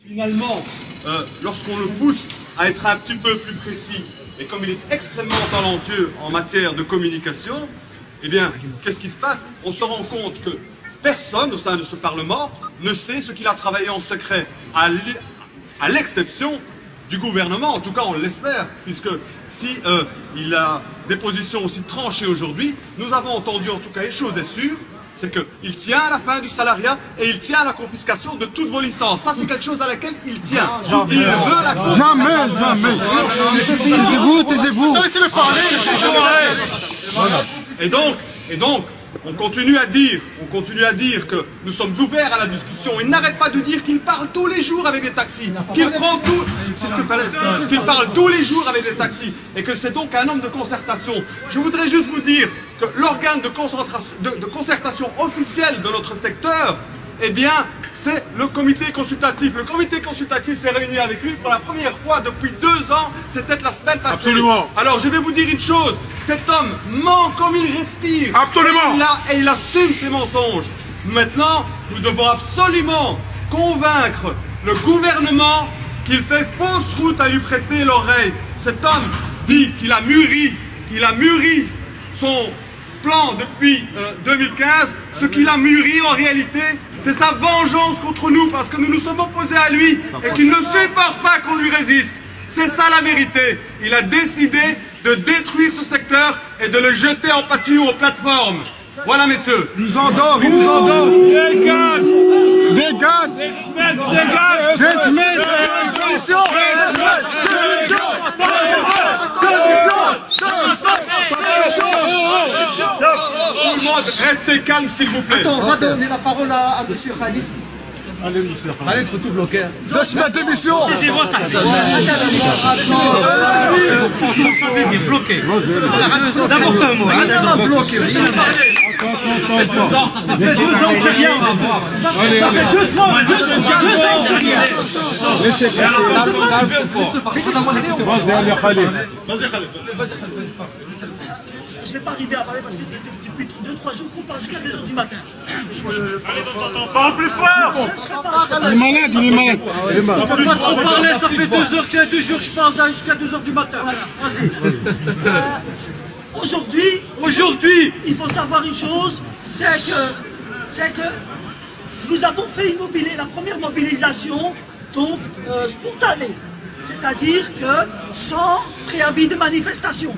Finalement, lorsqu'on le pousse à être un petit peu plus précis, et comme il est extrêmement talentueux en matière de communication, eh bien, qu'est-ce qui se passe? On se rend compte que personne au sein de ce Parlement ne sait ce qu'il a travaillé en secret, à l'exception du gouvernement, en tout cas on l'espère, puisque si il a des positions aussi tranchées aujourd'hui, nous avons entendu en tout cas une chose est sûre, c'est qu'il tient à la fin du salariat et il tient à la confiscation de toutes vos licences. Ça, c'est quelque chose à laquelle il tient. Il veut la confiscation. Jamais. Taisez-vous. Laissez-le parler. Et donc, on continue à dire que nous sommes ouverts à la discussion. Il n'arrête pas de dire qu'il parle tous les jours avec les taxis, qu'il parle tous les jours avec les taxis, et que c'est donc un homme de concertation. Je voudrais juste vous dire que l'organe de concertation officiel de notre secteur, eh bien, c'est le comité consultatif. Le comité consultatif s'est réuni avec lui pour la première fois depuis 2 ans. C'était la semaine passée. Absolument. Alors, je vais vous dire une chose. Cet homme ment comme il respire. Absolument. Et il assume ses mensonges. Maintenant, nous devons absolument convaincre le gouvernement qu'il fait fausse route à lui prêter l'oreille. Cet homme dit qu'il a mûri son plan depuis 2015. Ce qu'il a mûri en réalité, c'est sa vengeance contre nous parce que nous nous sommes opposés à lui et qu'il ne supporte pas qu'on lui résiste. C'est ça la vérité. Il a décidé de détruire ce secteur et de le jeter en pâture aux plateformes. Voilà, messieurs. Il nous endort. Dégage. Des semaines. Tout le monde, restez calme, s'il vous plaît. On va donner la parole à M. Khalid. Khalid, faut tout bloquer. 2 semaines d'émission. Bloqué. D'abord fais un mot. Bloqué aussi. Ça fait 2 ans que rien. Ça fait 2 mois. 2 ans derrière. Je ne vais pas arriver à parler parce que depuis 2-3 jours qu'on parle jusqu'à 2h du matin. Parle plus fort. Il est malade. On peut pas trop parler, ça fait 2 heures que 2 jours je parle jusqu'à 2h du matin. Vas-y. Aujourd'hui, il faut savoir une chose, c'est que nous avons fait la première mobilisation donc spontanée, c'est-à-dire que sans préavis de manifestation.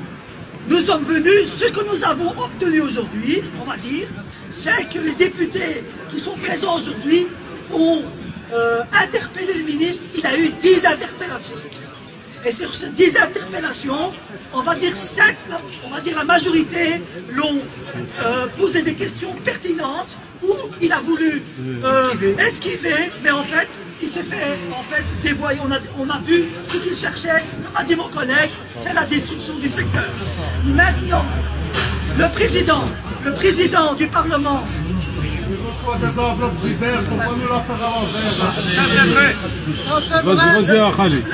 Nous sommes venus, ce que nous avons obtenu aujourd'hui, on va dire, c'est que les députés qui sont présents aujourd'hui ont interpellé le ministre. Il a eu 10 interpellations. Et sur ces 10 interpellations, on va dire la majorité l'ont posé des questions pertinentes où il a voulu esquiver, mais en fait, il s'est fait dévoyer. On a vu ce qu'il cherchait, comme a dit mon collègue, c'est la destruction du secteur. Maintenant, le président du Parlement, Des enveloppes Gilbert pour pas nous la faire à l'envers.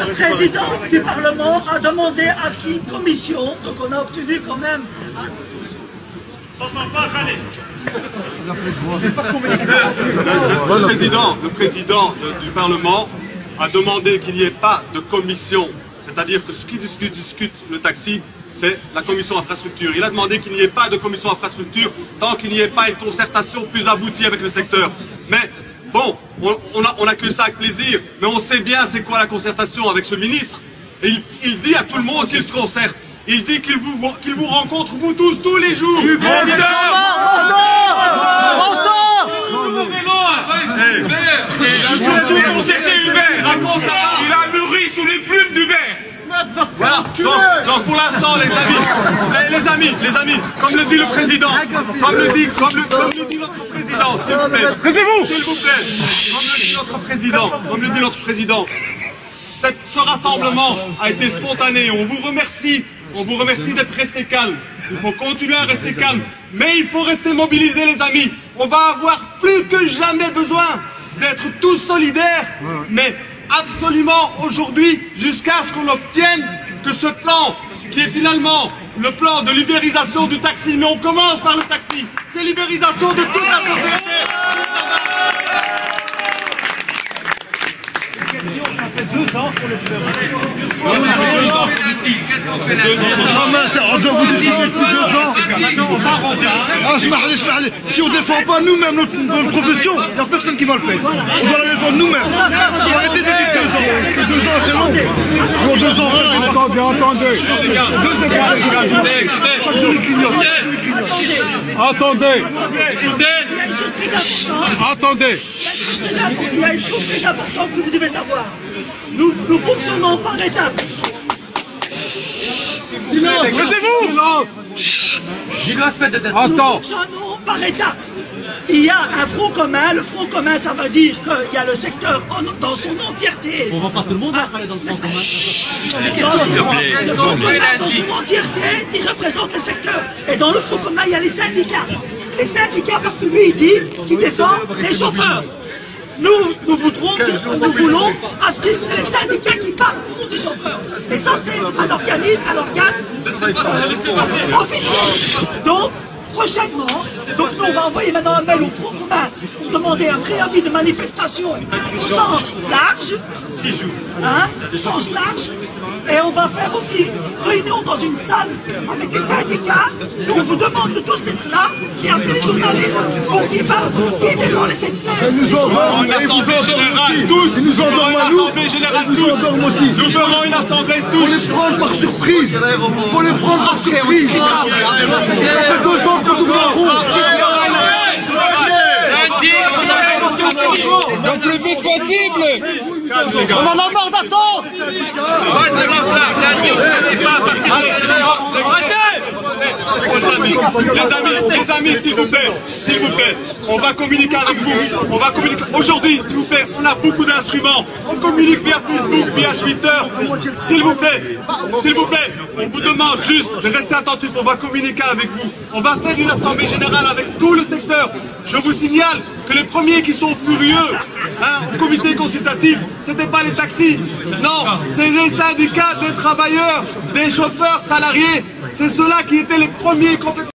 le président du Parlement a demandé à ce qu'il y ait une commission, donc on a obtenu quand même. Le président du Parlement a demandé qu'il n'y ait pas de commission, c'est-à-dire que ce qui discute le taxi, c'est la commission infrastructure. Il a demandé qu'il n'y ait pas de commission infrastructure tant qu'il n'y ait pas une concertation plus aboutie avec le secteur. Mais bon, on a que ça avec plaisir, mais on sait bien c'est quoi la concertation avec ce ministre. Et il dit à tout le monde qu'il se concerte. Il dit qu'il vous rencontre, vous tous les jours. Il a mûri sous les plumes d'Hubert. Voilà. Donc pour l'instant, les amis, comme le dit le président, comme le dit notre président, s'il vous plaît, comme le dit notre président, ce rassemblement a été spontané. On vous remercie d'être resté calme. Il faut continuer à rester calme, mais il faut rester mobilisé, les amis. On va avoir plus que jamais besoin d'être tous solidaires, mais absolument aujourd'hui, jusqu'à ce qu'on obtienne que ce plan, qui est finalement le plan de libéralisation du taxi, mais on commence par le taxi, c'est libéralisation de toute la société. On doit vous défendre depuis 2 ans. Si on ne défend pas nous-mêmes notre profession, il n'y a personne qui va le faire. On doit la défendre nous-mêmes. On va arrêter de dire 2 ans. Parce que 2 ans c'est long. Pour 2 ans, Attendez. Attendez. Il y a une chose très importante que vous devez savoir. Nous fonctionnons par étapes. Laissez-vous. Nous fonctionnons par étapes. Il y a un front commun. Le front commun, ça veut dire qu'il y a le secteur dans son entièreté. On va pas tout le monde aller dans le front commun. Le front commun, dans son entièreté, il représente le secteur. Et dans le front commun, il y a les syndicats. Les syndicats, parce que lui, il dit qu'il défend les chauffeurs. Nous voulons à ce que c'est les syndicats qui parlent au nom des chauffeurs. Et ça, c'est un organe officiel. Donc, prochainement, nous on va envoyer maintenant un mail au front commun pour demander un préavis de manifestation au sens large. 6 jours. Au sens large. Et on va faire aussi réunion dans une salle avec les syndicats. On vous demande de tous être là et appeler les journalistes pour qu'ils parlent, qui défendent les secteurs. Ils nous endorment, et vous endorment aussi. Ils nous endorment à nous, ils nous endorment aussi. Nous ferons une assemblée Faut les prendre par surprise. Faut les prendre par surprise. Ça fait 2 ans qu'on tourne en rond. Le plus vite possible. On en a marre d'attendre. Les amis, s'il vous plaît, on va communiquer avec vous. On va communiquer. Aujourd'hui, s'il vous plaît, on a beaucoup d'instruments. On communique via Facebook, via Twitter. S'il vous plaît, on vous demande juste de rester attentif. On va communiquer avec vous. On va faire une assemblée générale avec tout le secteur. Je vous signale que les premiers qui sont furieux, au comité consultatif, c'était pas les taxis. Non, c'est les syndicats des travailleurs, des chauffeurs salariés. C'est ceux-là qui étaient les premiers complètement.